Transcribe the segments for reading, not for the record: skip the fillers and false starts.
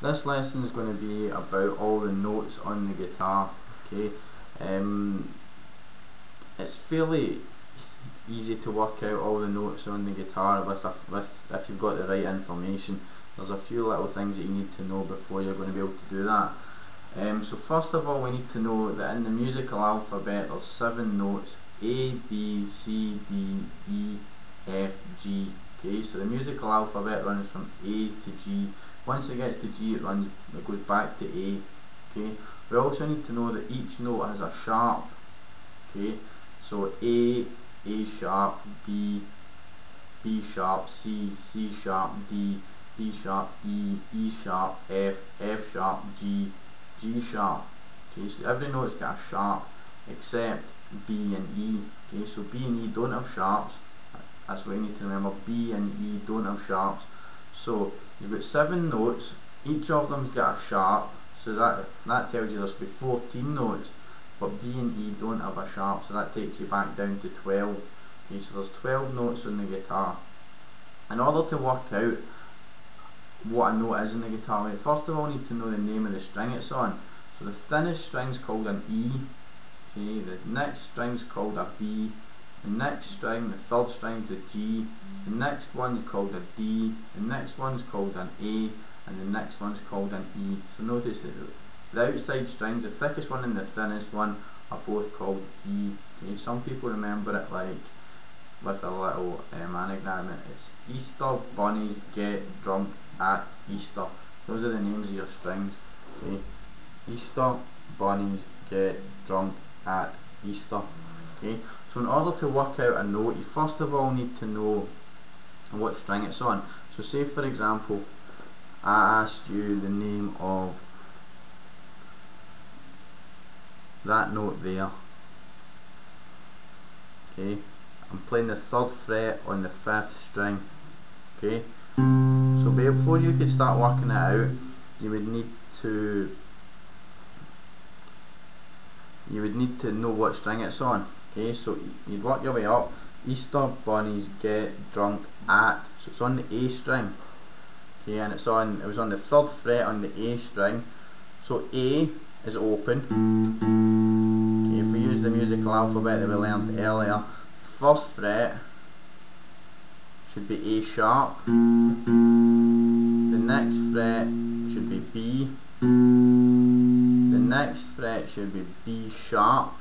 this lesson is going to be about all the notes on the guitar. Okay, it's fairly easy to work out all the notes on the guitar if you've got the right information. There's a few little things that you need to know before you're going to be able to do that. So first of all, we need to know that in the musical alphabet there's 7 notes: A, B, C, D, E, F, G. Okay, so the musical alphabet runs from A to G. Once it gets to G, it goes back to A. Okay, we also need to know that each note has a sharp. Okay, so A sharp, B sharp, C sharp, D sharp, E sharp, F sharp, G sharp. Okay, so every note's got a sharp except B and E. Okay, so B and E don't have sharps. That's what you need to remember. B and E don't have sharps. So you've got 7 notes. Each of them's got a sharp. So that tells you there's be 14 notes. But B and E don't have a sharp, so that takes you back down to 12. Okay, so there's 12 notes on the guitar. In order to work out what a note is in the guitar, we first of all need to know the name of the string it's on. So the thinnest string's called an E. Okay, the next string's called a B. The next string, the third string's a G. The next one's called a D. The next one's called an A. And the next one's called an E. So notice that the outside strings, the thickest one and the thinnest one, are both called E. Okay, some people remember it like with a little anagram. It's Easter bunnies get drunk at Easter. Those are the names of your strings. Okay, Easter bunnies get drunk at Easter. Okay, so in order to work out a note, you first of all need to know what string it's on. So say for example, I asked you the name of that note there. Okay, I'm playing the 3rd fret on the 5th string. Okay, so before you could start working it out, you would need to know what string it's on. Okay, so you'd work your way up. Easter bunnies get drunk at, so it's on the A string. Okay, and it was on the 3rd fret on the A string. So A is open. Okay, if we use the musical alphabet that we learned earlier, 1st fret should be A sharp. The next fret should be B. The next fret should be B sharp,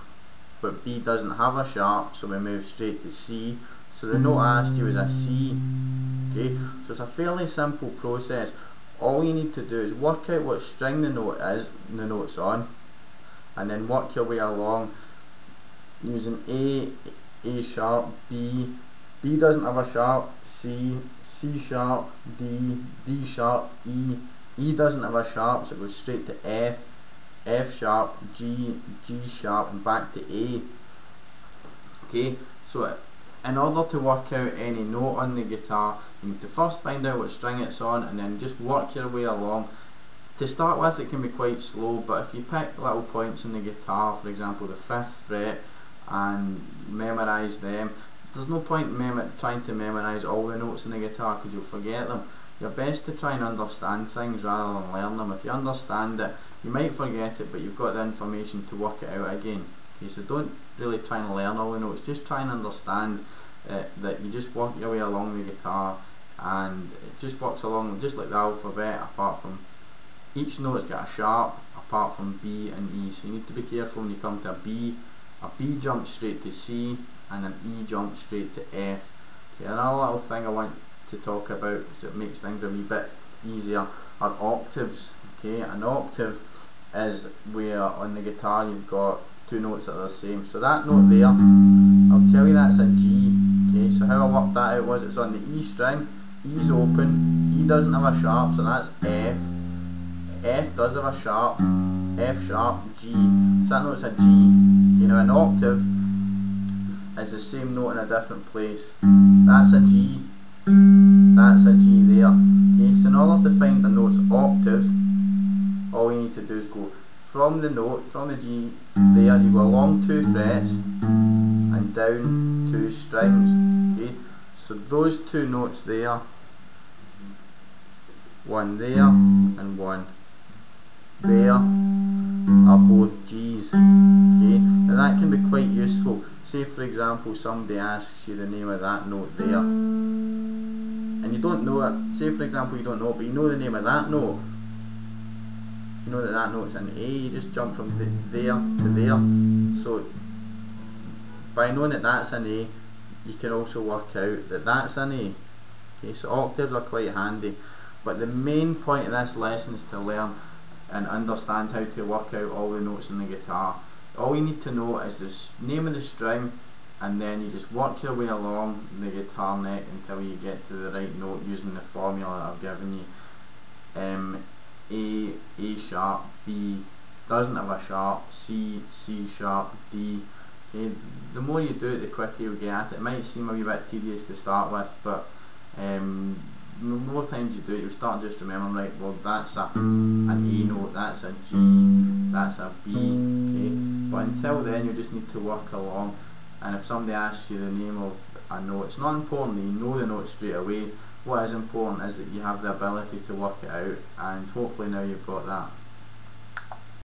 but B doesn't have a sharp, so we move straight to C. So the note I asked you is a C. Okay, so it's a fairly simple process. All you need to do is work out what string the note's on, and then work your way along using A sharp, B doesn't have a sharp, C sharp, D sharp, E doesn't have a sharp, so it goes straight to F sharp, G sharp, and back to A. Okay, so in order to work out any note on the guitar, you need to first find out what string it's on and then just work your way along. To start with, it can be quite slow, but if you pick little points in the guitar, for example the 5th fret, and memorise them, there's no point in trying to memorise all the notes in the guitar because you'll forget them. You're best to try and understand things rather than learn them. If you understand it, you might forget it, but you've got the information to work it out again. Okay, so don't really try and learn all the notes, just try and understand that you just work your way along the guitar, and it just works along just like the alphabet, apart from each note's got a sharp apart from B and E. So you need to be careful when you come to a B jumps straight to C and an E jumps straight to F. Okay, another little thing I want to talk about because it makes things a wee bit easier are octaves. Okay, an octave is where on the guitar you've got 2 notes that are the same. So that note there, I'll tell you that's a G. Okay, so how I worked that out was it's on the E string, E's open, E doesn't have a sharp, so that's F. F does have a sharp, F sharp, G. So that note's a G. Okay, now an octave is the same note in a different place. That's a G. That's a G there. Okay, so in order to find the note's octave, all you need to do is go from the note, from the G there, you go along 2 frets and down 2 strings. Okay, so those 2 notes there one there and one there are both G's. Okay, now that can be quite useful. Say for example somebody asks you the name of that note there, and you don't know it. Say for example you don't know it, but you know the name of that note. You know that that note's an A. You just jump from there to there. So by knowing that that's an A, you can also work out that that's an A. Okay, so octaves are quite handy. But the main point of this lesson is to learn and understand how to work out all the notes in the guitar. All you need to know is the name of the string, and then you just work your way along the guitar neck until you get to the right note using the formula that I've given you. A sharp, B doesn't have a sharp, C sharp, D. Okay, the more you do it, the quicker you'll get at it. It might seem a wee bit tedious to start with, but the more times you do it, you'll start just remembering, right, well that's an A note, that's a G, that's a B, okay? But until then you just need to work along, and if somebody asks you the name of a note, it's not important that you know the note straight away. What is important is that you have the ability to work it out, and hopefully now you've got that.